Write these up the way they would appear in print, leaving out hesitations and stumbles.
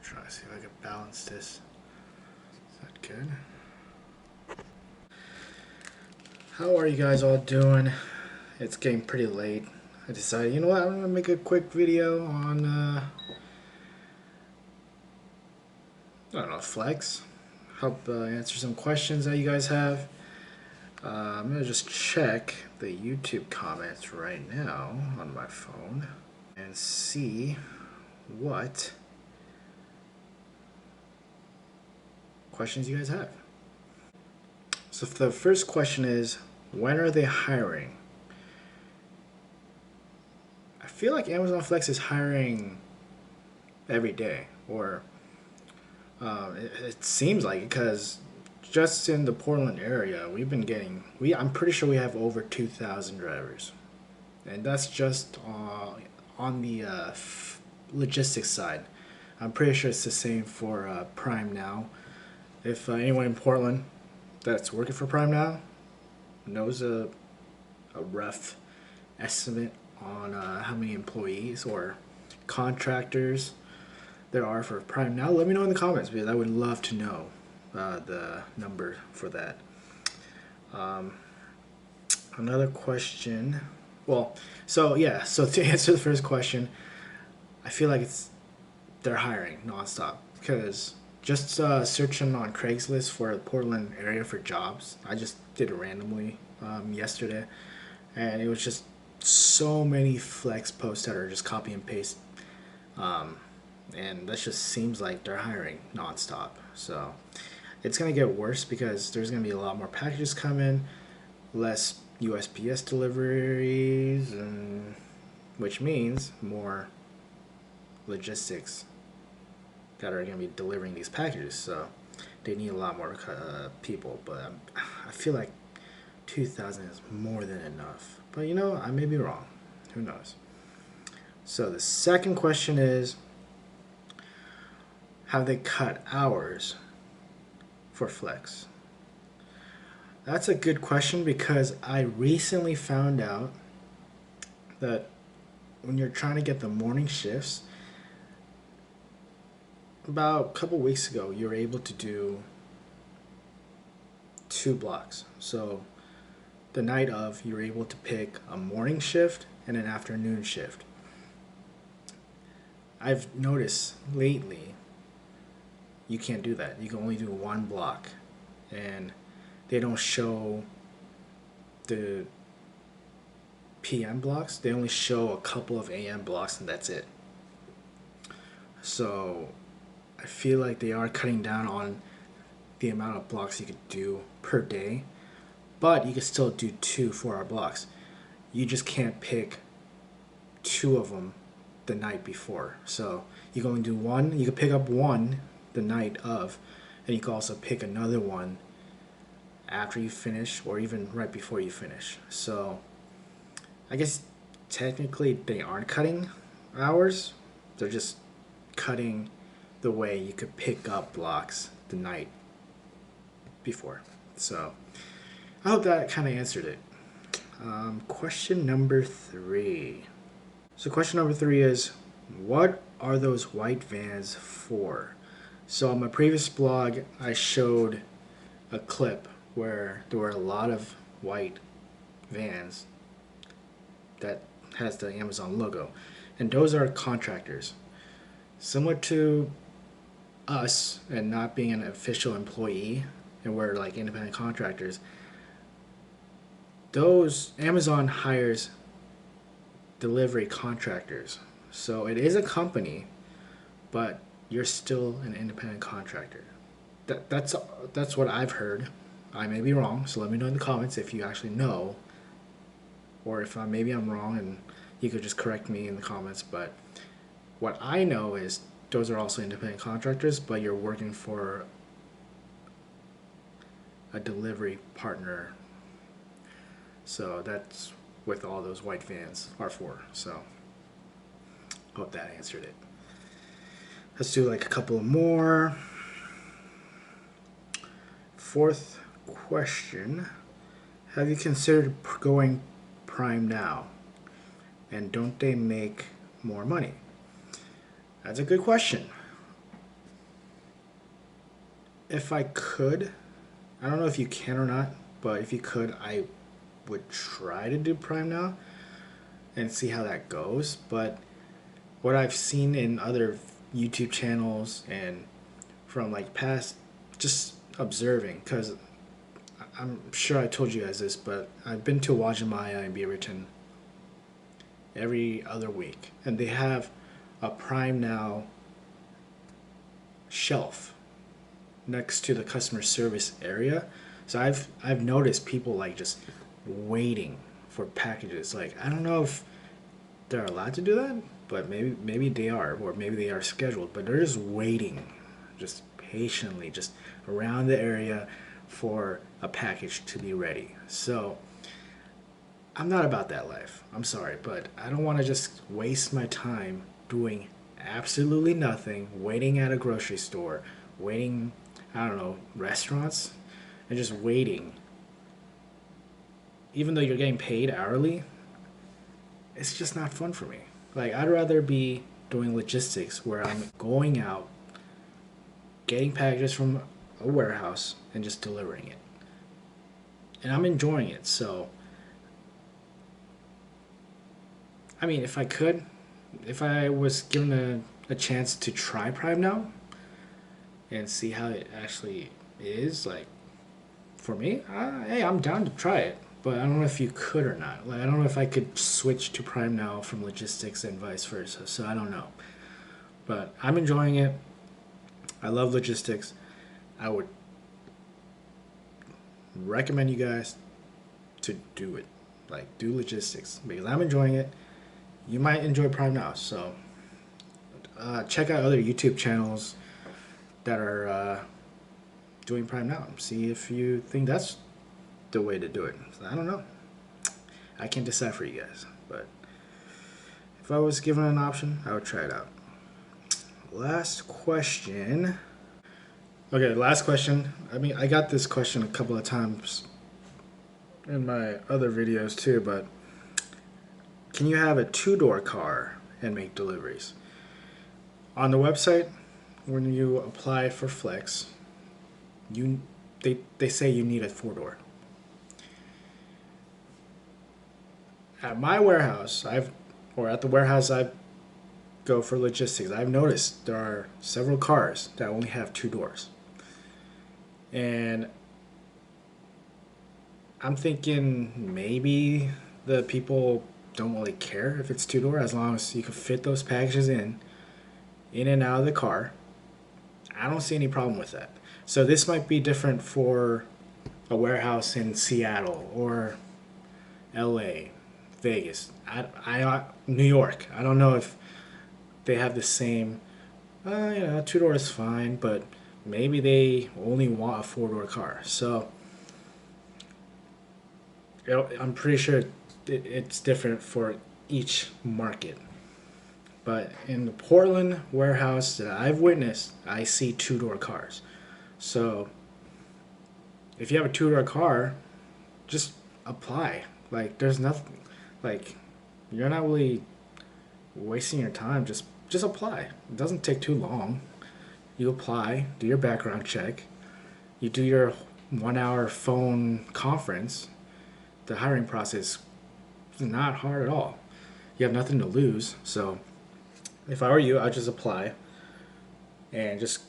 Try to see if I can balance this. Is that good? How are you guys all doing? It's getting pretty late. I decided, you know what, I'm gonna make a quick video on, I don't know, Flex. Help answer some questions that you guys have. I'm gonna just check the YouTube comments right now on my phone and see what questions you guys have. So the first question is, when are they hiring? I feel like Amazon Flex is hiring every day, or it seems like it, because just in the Portland area, we've been getting, I'm pretty sure we have over 2,000 drivers, and that's just on the logistics side. I'm pretty sure it's the same for Prime Now. If anyone in Portland that's working for Prime Now knows a rough estimate on how many employees or contractors there are for Prime Now, let me know in the comments, because I would love to know the number for that. Another question. Well, so to answer the first question, I feel like they're hiring nonstop, because just searching on Craigslist for the Portland area for jobs, I just did it randomly yesterday, and it was just so many Flex posts that are just copy and paste, and that just seems like they're hiring nonstop. So it's gonna get worse, because there's gonna be a lot more packages coming, less USPS deliveries, and which means more logistics that are going to be delivering these packages. So they need a lot more people, but I feel like 2,000 is more than enough. But you know, I may be wrong. Who knows? So the second question is, have they cut hours for Flex? That's a good question, because I recently found out that when you're trying to get the morning shifts, about a couple weeks ago, you were able to do 2 blocks. So the night of, you were able to pick a morning shift and an afternoon shift. I've noticed lately you can't do that. You can only do 1 block, and they don't show the PM blocks. They only show a couple of AM blocks, and that's it. So I feel like they are cutting down on the amount of blocks you could do per day, but you can still do 2 4-hour blocks. You just can't pick 2 of them the night before. So you can only do 1. You can pick up 1 the night of, and you can also pick another one after you finish, or even right before you finish. So I guess technically they aren't cutting hours. They're just cutting the way you could pick up blocks the night before. So I hope that kind of answered it. Question number 3. So question number 3 is, what are those white vans for? So on my previous blog, I showed a clip where there were a lot of white vans that has the Amazon logo, and those are contractors. Similar to us and not being an official employee, and we're like independent contractors, those Amazon hires delivery contractors. So it is a company, but you're still an independent contractor. That's what I've heard. I may be wrong, so let me know in the comments if you actually know, or if maybe I'm wrong, and you could just correct me in the comments. But what I know is those are also independent contractors, but you're working for a delivery partner. So that's what all those white vans are for. So hope that answered it. Let's do like a couple more. 4th question, have you considered going Prime Now? And don't they make more money? That's a good question. If I could, I don't know if you can or not, but if you could, I would try to do Prime Now and see how that goes. But what I've seen in other YouTube channels and from like past, just observing, because I'm sure I told you guys this, but I've been to Wajimaya in Beaverton every other week, and they have a Prime Now shelf next to the customer service area. So I've noticed people like just waiting for packages. Like, I don't know if they're allowed to do that, but maybe they are, or maybe they are scheduled, but they're just waiting, just patiently, just around the area for a package to be ready. So I'm not about that life. I'm sorry, but I don't want to just waste my time doing absolutely nothing, waiting at a grocery store, waiting, I don't know, restaurants, and just waiting. Even though you're getting paid hourly, it's just not fun for me. Like, I'd rather be doing logistics where I'm going out, getting packages from a warehouse, and just delivering it. And I'm enjoying it. So, I mean, if I could, if I was given a chance to try Prime Now and see how it actually is, like, for me, hey, I'm down to try it. But I don't know if you could or not. Like, I don't know if I could switch to Prime Now from logistics and vice versa. So I don't know. But I'm enjoying it. I love logistics. I would recommend you guys to do it. Like, do logistics because I'm enjoying it. You might enjoy Prime Now. So check out other YouTube channels that are doing Prime Now. See if you think that's the way to do it. I don't know. I can't decide for you guys, but if I was given an option, I would try it out. Last question. Okay, last question. I mean, I got this question a couple of times in my other videos too, but can you have a two-door car and make deliveries? On the website, when you apply for Flex, they say you need a four-door. At my warehouse, at the warehouse I go for logistics, I've noticed there are several cars that only have two doors. And I'm thinking maybe the people don't really care if it's two door as long as you can fit those packages in and out of the car. I don't see any problem with that. So this might be different for a warehouse in Seattle or LA, Vegas, New York. I don't know if they have the same, two door is fine, but maybe they only want a four-door car. So I'm pretty sure it's different for each market. But in the Portland warehouse that I've witnessed, I see two-door cars. So if you have a two-door car, just apply. Like, there's nothing, like, you're not really wasting your time. Just apply. It doesn't take too long. You apply, do your background check, you do your 1 hour phone conference. The hiring process is not hard at all. You have nothing to lose. So if I were you, I'd just apply and just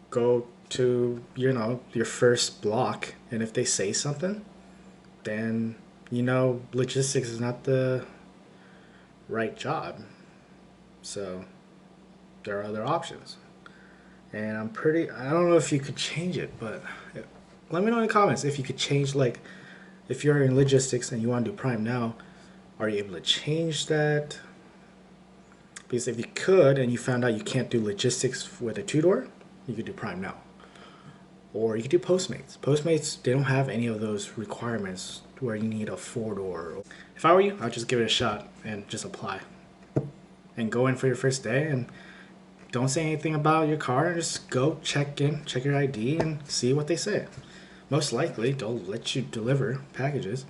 go to, your first block. And if they say something, then, logistics is not the right job. So there are other options. And I don't know if you could change it, but let me know in the comments if you could change, like, if you're in logistics and you want to do Prime Now, are you able to change that? Because if you could and you found out you can't do logistics with a two-door, you could do Prime Now. Or you could do Postmates. Postmates, they don't have any of those requirements where you need a four-door. If I were you, I'd just give it a shot and just apply. And go in for your first day and don't say anything about your car, and just go check your ID, and see what they say. Most likely, they'll let you deliver packages.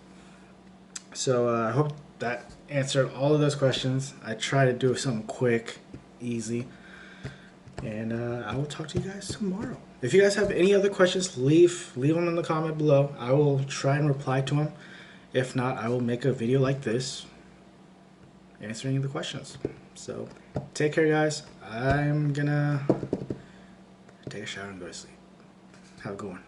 So I hope that answered all of those questions. I try to do something quick, easy. And I will talk to you guys tomorrow. If you guys have any other questions, leave them in the comment below. I will try and reply to them. If not, I will make a video like this answering the questions. So take care, guys. I'm gonna take a shower and go to sleep. Have a good one.